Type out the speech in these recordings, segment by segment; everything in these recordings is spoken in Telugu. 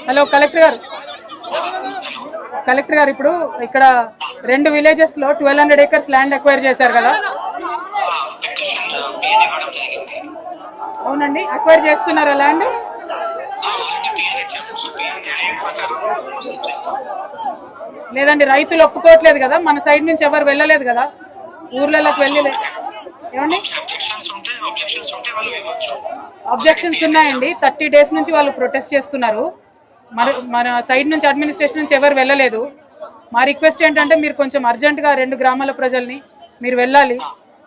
హలో కలెక్టర్ గారు ఇప్పుడు ఇక్కడ 2 విలేజెస్ లో 1200 acres ల్యాండ్ అక్వైర్ చేశారు కదా? అవునండి, అక్వైర్ చేస్తున్నారా ల్యాండ్? లేదండి, రైతులు ఒప్పుకోవట్లేదు కదా, మన సైడ్ నుంచి ఎవరు వెళ్ళలేదు కదా, ఊర్లలోకి వెళ్ళలేదు. ఏమండి అబ్జెక్షన్స్ ఉన్నాయండి, 30 days నుంచి వాళ్ళు ప్రొటెస్ట్ చేస్తున్నారు. మన సైడ్ నుంచి అడ్మినిస్ట్రేషన్ నుంచి ఎవరు వెళ్ళలేదు. మా రిక్వెస్ట్ ఏంటంటే మీరు కొంచెం అర్జెంటుగా 2 గ్రామాల ప్రజల్ని మీరు వెళ్ళాలి,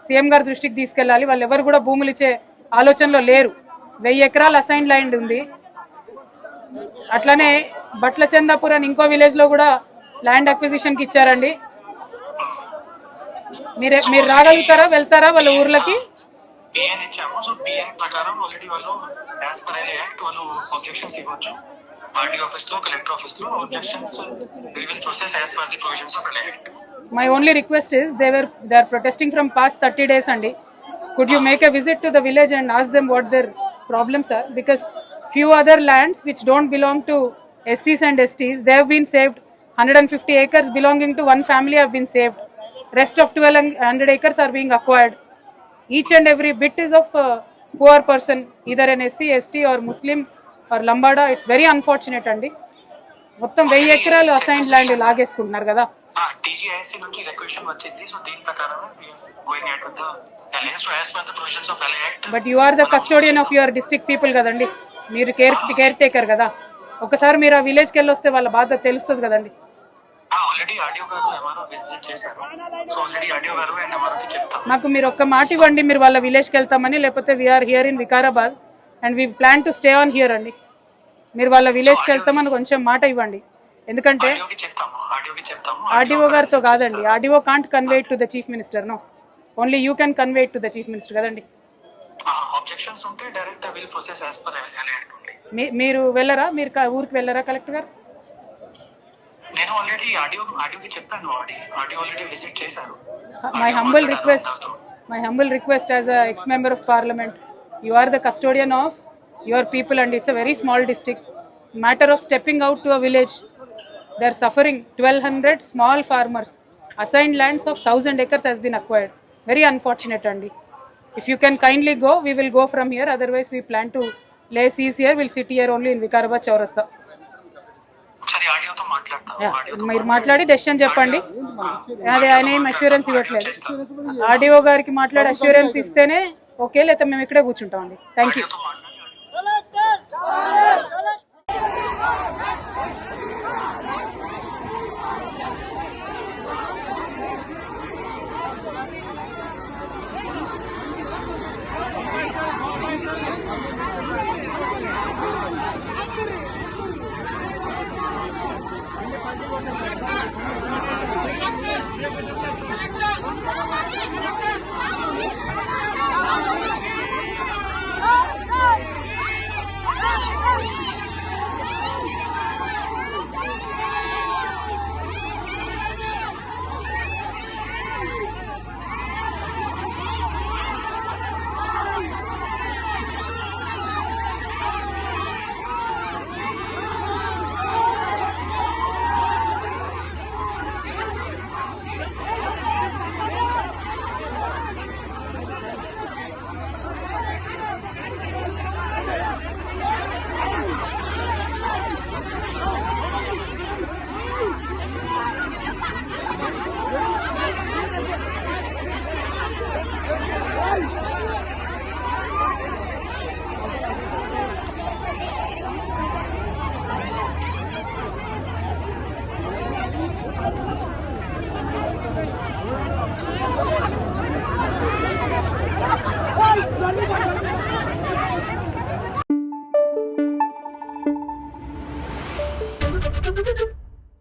సీఎం గారి దృష్టికి తీసుకెళ్ళాలి. వాళ్ళు ఎవరు కూడా భూములు ఇచ్చే ఆలోచనలో లేరు. 1000 acres అసైన్ ల్యాండ్ ఉంది. అట్లనే బట్ల చందాపూర్ అని ఇంకో విలేజ్ లో కూడా ల్యాండ్ అక్విజిషన్ కి ఇచ్చారండి. మీరు రాగలుగుతారా, వెళ్తారా వాళ్ళ ఊర్లకి? My only request is they are protesting from past 30 days andi. Could you make a visit to the village and ask them what their problems are? Because few other lands which don't belong to SCs and STs, they have been saved. 150 acres belonging to one family have been saved. Rest of 1200 acres are being acquired. Each and every bit is of a poor person, either an SC, ST or Muslim or Lambada. It's very unfortunate andi. మొత్తం 1000 acres అసైన్డ్ ల్యాండ్ లాగేసుకుంటున్నారు కదా. టీజీఐఎస్సీ నుంచి రిక్వెషన్ వచ్చింది. సో దీని ప్రకారం going at with the LA, so as per the provisions of LA act. But you are the custodian of your district people కదండి, మీరు కేర్ టేకర్ కదా. ఒకసారి మీరు ఆ విలేజ్కి వెళ్ళి వస్తే వాళ్ళ బాధ తెలుస్తుంది కదండి. ఆల్రెడీ ఆడియో గారు ఎంఆర్ఓ విజిట్ చేశారు. సో ఆల్రెడీ ఆడియో గారు అండ్ ఎంఆర్ఓకి చెప్తాను. నాకు మీరు ఒక్క మాట ఇవ్వండి, మీరు వాళ్ళ విలేజ్కి వెళ్తామని, లేకపోతే we're here in Vikarabad and we plan to stay on here అండి. మీరు వాళ్ళ విలేజ్కి వెళ్తామని కొంచెం మాట ఇవ్వండి. ఎందుకంటే ఆర్డీఓ గారితో కాదండి, RDO can't convey to the chief minister. No, only you can convey to the chief minister కదండి. మీరు వెళ్ళరా, మీరు ఊరికి వెళ్ళరా కలెక్టర్ గారు? my humble request as a ex-member of parliament, you are the custodian of your people and it's a very small district. Matter of stepping out to a village, they are suffering. 1200 small farmers, assigned lands of 1000 acres has been acquired. Very unfortunate andi. If you can kindly go, we will go from here. Otherwise we plan to lay seas here. We'll sit here only in Vikarabad Chaurasta. మీరు మాట్లాడి డెసిషన్ చెప్పండి. అదే ఆయన ఏం అష్యూరెన్స్ ఇవ్వట్లేదు. ఆర్డీఓ గారికి మాట్లాడి అష్యూరెన్స్ ఇస్తేనే ఓకే, లేకపోతే మేము ఇక్కడే కూర్చుంటామండి. Thank you.